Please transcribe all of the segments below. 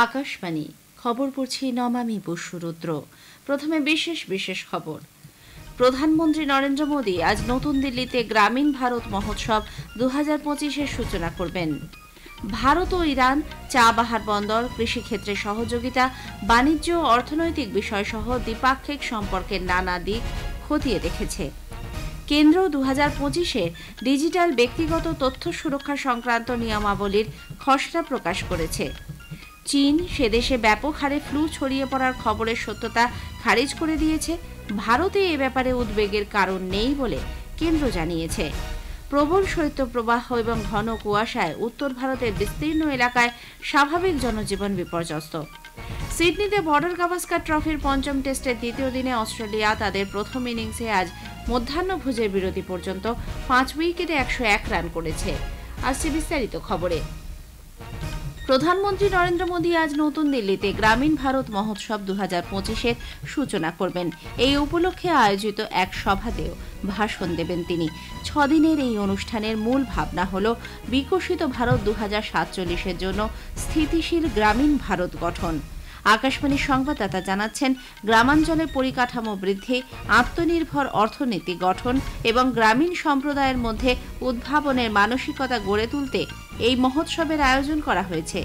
আকাশবাণী খবর পড়ছি নমামি বসুরুদ্র। প্রথমে বিশেষ খবর। প্রধানমন্ত্রী নরেন্দ্র মোদী আজ নতুন দিল্লিতে গ্রামীণ ভারত মহোৎসব 2025-এর সূচনা করবেন। ভারত ও ইরান চা বাহার বন্দর, কৃষিক্ষেত্রে সহযোগিতা, বাণিজ্য ও অর্থনৈতিক বিষয়সহ দ্বিপাক্ষিক সম্পর্কের নানা দিক খতিয়ে দেখেছে। কেন্দ্র 2025-এর ডিজিটাল ব্যক্তিগত তথ্য সুরক্ষা সংক্রান্ত নিয়মাবলীর খসড়া প্রকাশ করেছে। চীন সেদেশে ব্যাপক হারে ফ্লু ছড়িয়ে পড়ার খবরের সত্যতা খারিজ করে দিয়েছে। ভারতে এ ব্যাপারে উদ্বেগের কারণ নেই বলে কেন্দ্র জানিয়েছে। প্রবল শৈত্যপ্রবাহ এবং ঘন কুয়াশায় উত্তর ভারতের বিস্তীর্ণ এলাকায় স্বাভাবিক জনজীবন বিপর্যস্ত। সিডনিতে বর্ডার গাভাস্কার ট্রফির পঞ্চম টেস্টের দ্বিতীয় দিনে অস্ট্রেলিয়া তাদের প্রথম ইনিংসে আজ মধ্যাহ্নভোজের বিরতি পর্যন্ত 5 উইকেটে 101 রান করেছে। আসছে বিস্তারিত খবরে। প্রধানমন্ত্রী নরেন্দ্র মোদী আজ নতুন দিল্লিতে গ্রামীণ ভারত মহোৎসব 2025-এর সূচনা করবেন। এই উপলক্ষে আয়োজিত এক সভাতেও ভাষণ দেবেন তিনি। 6 দিনের এই অনুষ্ঠানের মূল ভাবনা হল বিকশিত ভারত 2047-এর জন্য স্থিতিশীল গ্রামীণ ভারত গঠন। আকাশবাণীর সংবাদদাতা জানাচ্ছেন, গ্রামাঞ্চলের পরিকাঠামো বৃদ্ধি, আত্মনির্ভর অর্থনীতি গঠন এবং গ্রামীণ সম্প্রদায়ের মধ্যে উদ্ভাবনের মানসিকতা গড়ে তুলতে এই মহোৎসবের আয়োজন করা হয়েছে।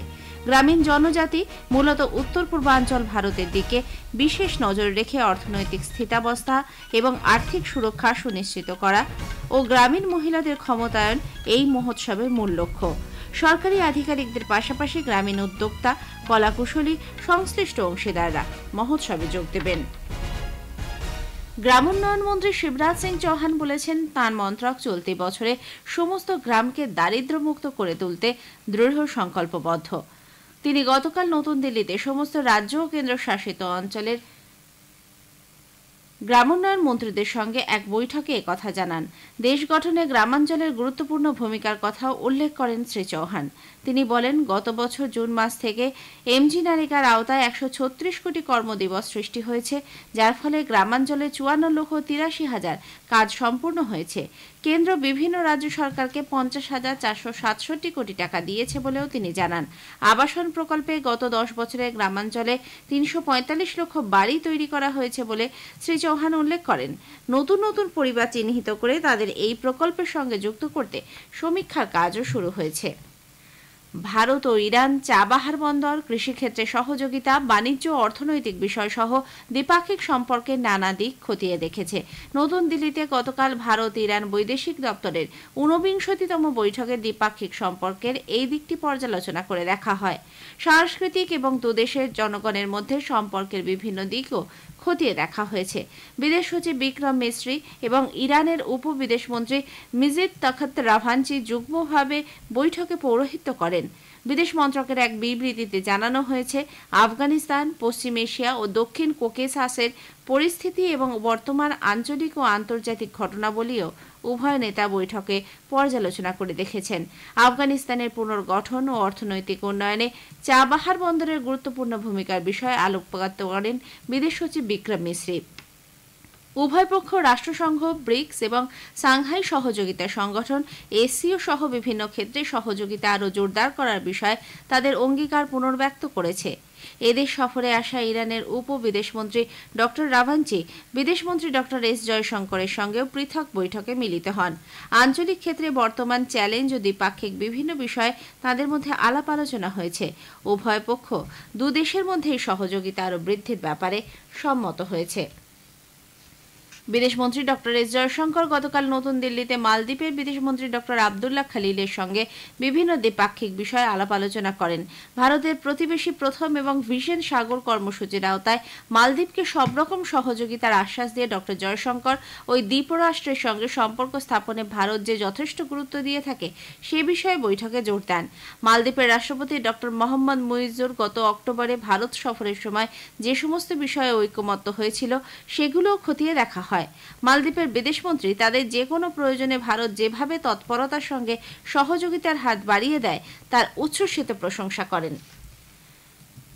গ্রামীণ জনজাতি মূলত উত্তর পূর্বাঞ্চল ভারতের দিকে বিশেষ নজর রেখে অর্থনৈতিক স্থিতাবস্থা এবং আর্থিক সুরক্ষা সুনিশ্চিত করা ও গ্রামীণ মহিলাদের ক্ষমতায়ন এই মহোৎসবের মূল লক্ষ্য। সরকারি আধিকারিকদের পাশাপাশি গ্রামীণ উদ্যোক্তা, কলাকুশলী, সংশ্লিষ্ট অংশীদাররা মহোৎসবে যোগ দেবেন। গ্রামোন্নয়ন মন্ত্রী শিবরাজ সিং চৌহান বলেছেন, তাঁর মন্ত্রক চলতি বছরে সমস্ত গ্রামকে দারিদ্র্যমুক্ত করে তুলতে দৃঢ় সংকল্পবদ্ধ। তিনি গতকাল নতুন দিল্লিতে সমস্ত রাজ্য ও কেন্দ্রশাসিত অঞ্চলের গ্রামোন্নয়ন মন্ত্রীদের সঙ্গে এক বৈঠকে একথা জানান। দেশ গঠনে গ্রামাঞ্চলের গুরুত্বপূর্ণ ভূমিকার কথাও উল্লেখ করেন শ্রী চৌহান। তিনি বলেন, গত বছর জুন মাস থেকে এমজি নারেগার আওতায় 136 কোটি কর্মদিবস সৃষ্টি হয়েছে, যার ফলে গ্রামাঞ্চলে 54,83,000 কাজ সম্পূর্ণ হয়েছে। কেন্দ্র বিভিন্ন রাজ্য সরকারকে 50,467 কোটি টাকা দিয়েছে বলেও তিনি জানান। আবাসন প্রকল্পে গত 10 বছরে গ্রামাঞ্চলে 345 লক্ষ বাড়ি তৈরি করা হয়েছে বলে শ্রী চৌহান উল্লেখ করেন। নতুন নতুন পরিবার চিহ্নিত করে তাদের এই প্রকল্পের সঙ্গে যুক্ত করতে সমীক্ষার কাজও শুরু হয়েছে। ভারত ও ইরান চা বাহার বন্দর, কৃষিক্ষেত্রে সহযোগিতা, বাণিজ্য ও অর্থনৈতিক বিষয়সহ দ্বিপাক্ষিক সম্পর্কের নানা দিক খতিয়ে দেখেছে। নতুন দিল্লিতে গতকাল ভারত ইরান বৈদেশিক দপ্তরের 49তম বৈঠকে দ্বিপাক্ষিক সম্পর্কের এই দিকটি পর্যালোচনা করে দেখা হয়। সাংস্কৃতিক এবং দুদেশের জনগণের মধ্যে সম্পর্কের বিভিন্ন দিকও খতিয়ে দেখা হয়েছে। বিদেশ সচিব বিক্রম মিস্ত্রি এবং ইরানের উপবিদেশমন্ত্রী মিজিদ তখত রাভাঞ্চি যুগ্মভাবে বৈঠকে পৌরোহিত্য করেন। বিদেশ মন্ত্রকের এক বিবৃতিতে জানানো হয়েছে, আফগানিস্তান, পশ্চিম এশিয়া ও দক্ষিণ কোকেসাসের পরিস্থিতি এবং বর্তমান আঞ্চলিক ও আন্তর্জাতিক ঘটনাবলীও উভয় নেতা বৈঠকে পর্যালোচনা করে দেখেছেন। আফগানিস্তানের পুনর্গঠন ও অর্থনৈতিক উন্নয়নে চা বাহার বন্দরের গুরুত্বপূর্ণ ভূমিকার বিষয়ে আলোকপাত করেন বিদেশ সচিব বিক্রম মিস্ত্রি। উভয় পক্ষ রাষ্ট্রসংঘ, ব্রিক্স এবং সাংহাই সহযোগিতা সংগঠন এসসিও সহ বিভিন্ন ক্ষেত্রে সহযোগিতা আরও জোরদার করার বিষয়ে তাদের অঙ্গীকার পুনর্ব্যক্ত করেছে। এদেশ সফরে আসা ইরানের উপবিদেশমন্ত্রী ড রাভাঞ্চি বিদেশমন্ত্রী ড এস জয়শঙ্করের সঙ্গেও পৃথক বৈঠকে মিলিত হন। আঞ্চলিক ক্ষেত্রে বর্তমান চ্যালেঞ্জ ও দ্বিপাক্ষিক বিভিন্ন বিষয়ে তাদের মধ্যে আলাপ আলোচনা হয়েছে। উভয় পক্ষ দুদেশের মধ্যেই সহযোগিতা আরও বৃদ্ধির ব্যাপারে সম্মত হয়েছে। বিদেশমন্ত্রী ড এস জয়শঙ্কর গতকাল নতুন দিল্লিতে মালদ্বীপের বিদেশমন্ত্রী ড আবদুল্লাহ খালিলের সঙ্গে বিভিন্ন দ্বিপাক্ষিক বিষয়ে আলাপ আলোচনা করেন। ভারতের প্রতিবেশী প্রথম এবং ভিশন সাগর কর্মসূচির আওতায় মালদ্বীপকে সব রকম সহযোগিতার আশ্বাস দিয়ে ড জয়শঙ্কর ওই দ্বীপরাষ্ট্রের সঙ্গে সম্পর্ক স্থাপনে ভারত যে যথেষ্ট গুরুত্ব দিয়ে থাকে সে বিষয়ে বৈঠকে জোর দেন। মালদ্বীপের রাষ্ট্রপতি ড মোহাম্মদ মুইজুর গত অক্টোবরে ভারত সফরের সময় যে সমস্ত বিষয়ে ঐকমত্য হয়েছিল সেগুলোও খতিয়ে দেখা হয়। মালদ্বীপের বিদেশমন্ত্রী তাদের যে কোনো প্রয়োজনে ভারত যেভাবে তৎপরতার সঙ্গে সহযোগিতার হাত বাড়িয়ে দেয় তার উচ্ছ্বসিত প্রশংসা করেন।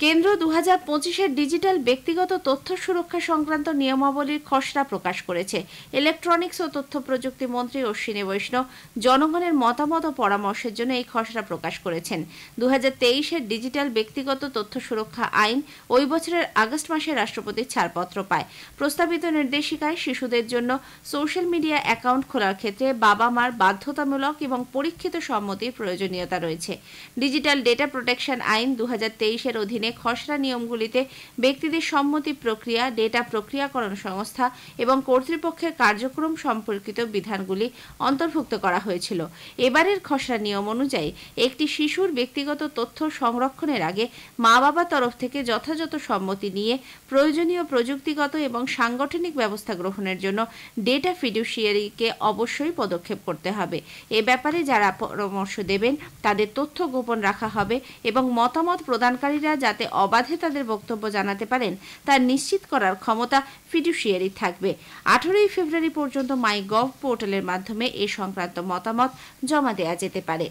কেন্দ্র 2025-এর ডিজিটাল ব্যক্তিগত তথ্য সুরক্ষা সংক্রান্ত নিয়মাবলীর খসড়া প্রকাশ করেছে। ইলেকট্রনিক্স ও তথ্য প্রযুক্তি মন্ত্রী অশ্বিনী বৈষ্ণব জনগণের মতামত ও পরামর্শের জন্য এই খসড়া প্রকাশ করেছেন। 2023-এর ডিজিটাল ব্যক্তিগত তথ্য সুরক্ষা আইন ওই বছরের আগস্ট মাসে রাষ্ট্রপতির ছাড়পত্র পায়। প্রস্তাবিত নির্দেশিকায় শিশুদের জন্য সোশ্যাল মিডিয়া অ্যাকাউন্ট খোলার ক্ষেত্রে বাবা মার বাধ্যতামূলক এবং পরীক্ষিত সম্মতির প্রয়োজনীয়তা রয়েছে। ডিজিটাল ডেটা প্রোটেকশন আইন 2023-এর অধীনে খসড়া নিয়মগুলিতে ব্যক্তিদের সম্মতি প্রক্রিয়া, ডেটা প্রক্রিয়াকরণ সংস্থা এবং কর্তৃপক্ষের কার্যক্রম সম্পর্কিত বিধানগুলি অন্তর্ভুক্ত করা হয়েছিল। এবারের খসড়া নিয়ম অনুযায়ী একটি শিশুর ব্যক্তিগত তথ্য সংরক্ষণের আগে মা বাবার তরফ থেকে যথাযথ সম্মতি নিয়ে প্রয়োজনীয় প্রযুক্তিগত এবং সাংগঠনিক ব্যবস্থা গ্রহণের জন্য ডেটা ফিডুশিয়ারিকে অবশ্যই পদক্ষেপ করতে হবে। এ ব্যাপারে যারা পরামর্শ দেবেন তাদের তথ্য গোপন রাখা হবে এবং মতামত প্রদানকারীরা যাতে অবাধে তাদের বক্তব্য জানাতে পারেন তা নিশ্চিত করার ক্ষমতা ফিডুশিয়ারি থাকবে। 18 ফেব্রুয়ারি পর্যন্ত মাইগভ পোর্টালের মাধ্যমে এ সংক্রান্ত মতামত জমা দেওয়া যেতে পারে।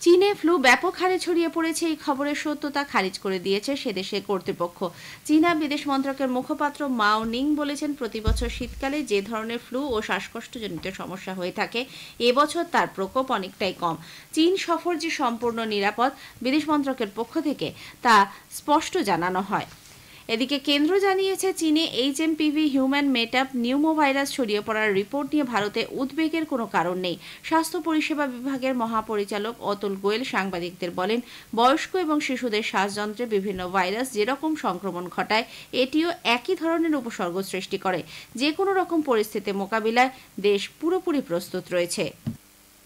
চীনে ফ্লু ব্যাপক হারে ছড়িয়ে পড়েছে, এই খবরের সত্যতা খারিজ করে দিয়েছে সেদেশের কর্তৃপক্ষ। চীনা বিদেশ মন্ত্রকের মুখপাত্র মাও নিং বলেছেন, প্রতি বছর শীতকালে যে ধরনের ফ্লু ও শ্বাসকষ্টজনিত সমস্যা হয়ে থাকে এবছর তার প্রকোপ অনেকটাই কম। চীন সফর যে সম্পূর্ণ নিরাপদ বিদেশ মন্ত্রকের পক্ষ থেকে তা স্পষ্ট জানানো হয়। এদিকে কেন্দ্র জানিয়েছে, চীনে HMPV হিউম্যান মেটাপ নিউমোভাইরাস ছড়িয়ে পড়ার রিপোর্ট নিয়ে ভারতে উদ্বেগের কোনো কারণ নেই। স্বাস্থ্য পরিষেবা বিভাগের মহাপরিচালক অতুল গোয়েল সাংবাদিকদের বলেন, বয়স্ক এবং শিশুদের শ্বাসযন্ত্রে বিভিন্ন ভাইরাস যেরকম সংক্রমণ ঘটায় এটিও একই ধরনের উপসর্গ সৃষ্টি করে। যে কোনো রকম পরিস্থিতি মোকাবিলায় দেশ পুরোপুরি প্রস্তুত রয়েছে।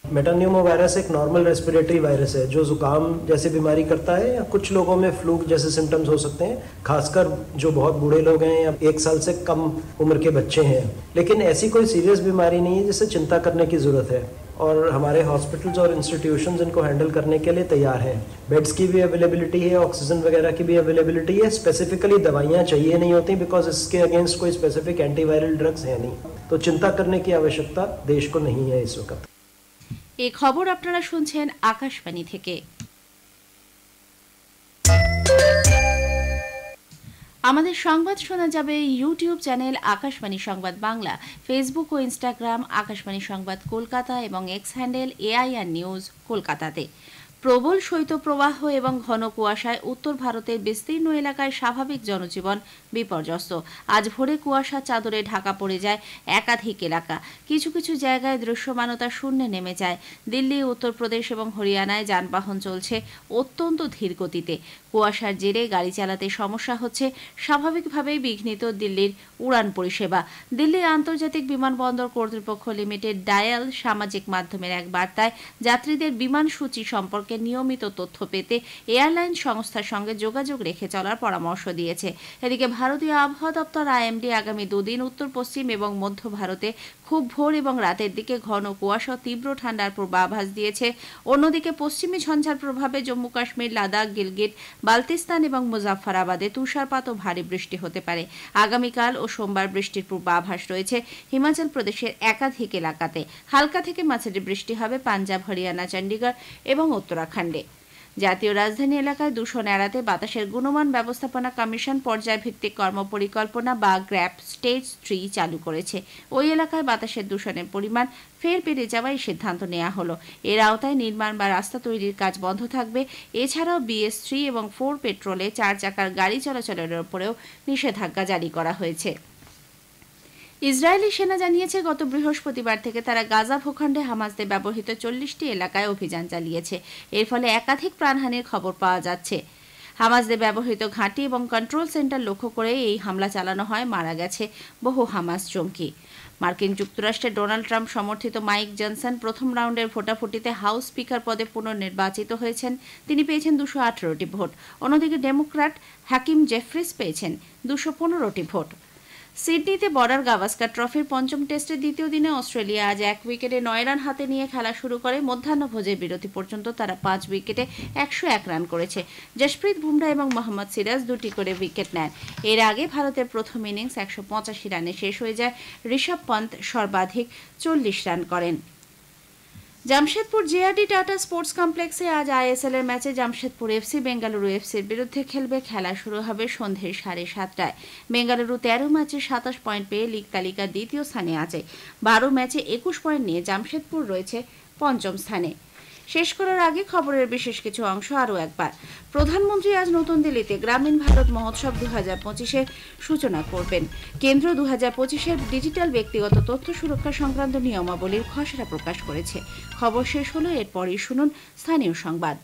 मेटान्यूमोवायरस एक नॉर्मल रेस्पिरेटरी वायरस है जो जुकाम जैसे बीमारी करता है या कुछ लोगों में फ्लू जैसे सिम्टम्स हो सकते हैं, खासकर जो बहुत बूढ़े लोग हैं या 1 साल से कम उम्र के बच्चे हैं। लेकिन ऐसी कोई सीरियस बीमारी नहीं है जिससे चिंता करने की जरूरत है और हमारे हॉस्पिटल्स और इंस्टीट्यूशंस इनको हैंडल करने के लिए तैयार हैं। बेड्स की भी अवेलेबिलिटी है, ऑक्सीजन वगैरह की भी अवेलेबिलिटी है। स्पेसिफिकली दवाइयाँ चाहिए नहीं होती बिकॉज इसके अगेंस्ट कोई स्पेसिफिक एंटीवायरल ड्रग्स है नहीं, तो चिंता करने की आवश्यकता देश को नहीं है इस वक्त। এই খবর আপনারা শুনছেন আকাশবাণী থেকে। আমাদের সংবাদ শোনা যাবে ইউটিউব চ্যানেল আকাশবাণী সংবাদ বাংলা, ফেসবুক ও ইনস্টাগ্রাম আকাশবাণী সংবাদ কলকাতা এবং এক্স হ্যান্ডেল AIR নিউজ কলকাতাতে। প্রবল শৈত্যপ্রবাহ এবং ঘন কুয়াশায় উত্তর ভারতের বিস্তীর্ণ এলাকায় স্বাভাবিক জনজীবন বিপর্যস্ত। আজ ভোরে কুয়াশা চাদরে ঢাকা পড়ে যায় একাধিক এলাকা। কিছু কিছু জায়গায় দৃশ্যমানতা শূন্যে নেমে যায়। দিল্লি, উত্তরপ্রদেশ এবং হরিয়ানায় যানবাহন চলছে অত্যন্ত ধীর গতিতে। কুয়াশার জেরে গাড়ি চালাতে সমস্যা হচ্ছে। স্বাভাবিকভাবেই বিঘ্নিত দিল্লির উড়ান পরিষেবা। দিল্লির আন্তর্জাতিক বিমানবন্দর কর্তৃপক্ষ লিমিটেড ডায়াল সামাজিক মাধ্যমের এক বার্তায় যাত্রীদের বিমান সূচি সম্পর্কে নিয়মিত তথ্য পেতে এয়ারলাইন সংস্থার সঙ্গে যোগাযোগ রেখে চলার পরামর্শ দিয়েছে। এদিকে ভারতীয় আবহাওয়া দপ্তর IMD আগামী 2 দিন উত্তর পশ্চিম এবং মধ্য ভারতে খুব ভোর এবং রাতের দিকে ঘন কুয়াশা তীব্র ঠান্ডার পূর্বাভাস দিয়েছে। অন্যদিকে পশ্চিমী ঝঞ্ঝার প্রভাবে জম্মু কাশ্মীর, লাদাখ, গিলগিট, বালতিস্তান এবং মুজাফফরাবাদে তুষারপাত ও ভারী বৃষ্টি হতে পারে। আগামীকাল ও সোমবার বৃষ্টির পূর্বাভাস রয়েছে হিমাচল প্রদেশের একাধিক এলাকাতে। হালকা থেকে মাঝারি বৃষ্টি হবে পাঞ্জাব, হরিয়ানা, চণ্ডীগড় এবং উত্তরাখণ্ডে। জাতীয় রাজধানী এলাকায় দূষণ এড়াতে বাতাসের গুণমান ব্যবস্থাপনা কমিশন পর্যায়ভিত্তিক কর্মপরিকল্পনা বা গ্র্যাপ স্টেজ 3 চালু করেছে। ওই এলাকায় বাতাসের দূষণের পরিমাণ ফের বেড়ে যাওয়ায় সিদ্ধান্ত নেওয়া হলো। এর আওতায় নির্মাণ বা রাস্তা তৈরির কাজ বন্ধ থাকবে। এছাড়াও BS3 এবং 4 পেট্রোলে 4 চাকার গাড়ি চলাচলের উপরেও নিষেধাজ্ঞা জারি করা হয়েছে। ইসরায়েলি সেনা জানিয়েছে, গত বৃহস্পতিবার থেকে তারা গাজা ভূখণ্ডে হামাসদের ব্যবহৃত 40টি এলাকায় অভিযান চালিয়েছে। এর ফলে একাধিক প্রাণহানির খবর পাওয়া যাচ্ছে। হামাসদের ব্যবহৃত ঘাঁটি এবং কন্ট্রোল সেন্টার লক্ষ্য করে এই হামলা চালানো হয়। মারা গেছে বহু হামাস জঙ্গি। মার্কিন যুক্তরাষ্ট্রের ডোনাল্ড ট্রাম্প সমর্থিত মাইক জনসন প্রথম রাউন্ডের ভোটাভুটিতে হাউস স্পিকার পদে পুনর্নির্বাচিত হয়েছেন। তিনি পেয়েছেন 218টি ভোট। অন্যদিকে ডেমোক্র্যাট হাকিম জেফ্রিস পেয়েছেন 215টি ভোট। সিডনিতে বর্ডার গাভাস্কার ট্রফির পঞ্চম টেস্টের দ্বিতীয় দিনে অস্ট্রেলিয়া আজ 1 উইকেটে 9 রান হাতে নিয়ে খেলা শুরু করে। মধ্যাহ্নভোজের বিরতি পর্যন্ত তারা 5 উইকেটে 101 রান করেছে। জসপ্রীত বুমরা এবং মোহাম্মদ সিরাজ 2টি করে উইকেট নেন। এর আগে ভারতের প্রথম ইনিংস 185 রানে শেষ হয়ে যায়। ঋষভ পন্ত সর্বাধিক 40 রান করেন। জামশেদপুর জেআরডি টাটা স্পোর্টস কমপ্লেক্সে আজ আইএসএল এর ম্যাচে জামশেদপুর এফসি বেঙ্গালুরু এফসির বিরুদ্ধে খেলবে। খেলা শুরু হবে সন্ধ্যে 7:30টায়। বেঙ্গালুরু 13 ম্যাচে 27 পয়েন্ট পেয়ে লীগ তালিকার দ্বিতীয় স্থানে আছে। 12 ম্যাচে 21 পয়েন্ট নিয়ে জামশেদপুর রয়েছে পঞ্চম স্থানে। শেষ করার আগে খবরের বিশেষ কিছু অংশ আরও একবার। প্রধানমন্ত্রী আজ নতুন দিল্লিতে গ্রামীণ ভারত মহোৎসব 2025-এর সূচনা করবেন। কেন্দ্র 2025-এর ডিজিটাল ব্যক্তিগত তথ্য সুরক্ষা সংক্রান্ত নিয়মাবলীর খসড়া প্রকাশ করেছে। খবর শেষ হলো, এরপরই শুনুন স্থানীয় সংবাদ।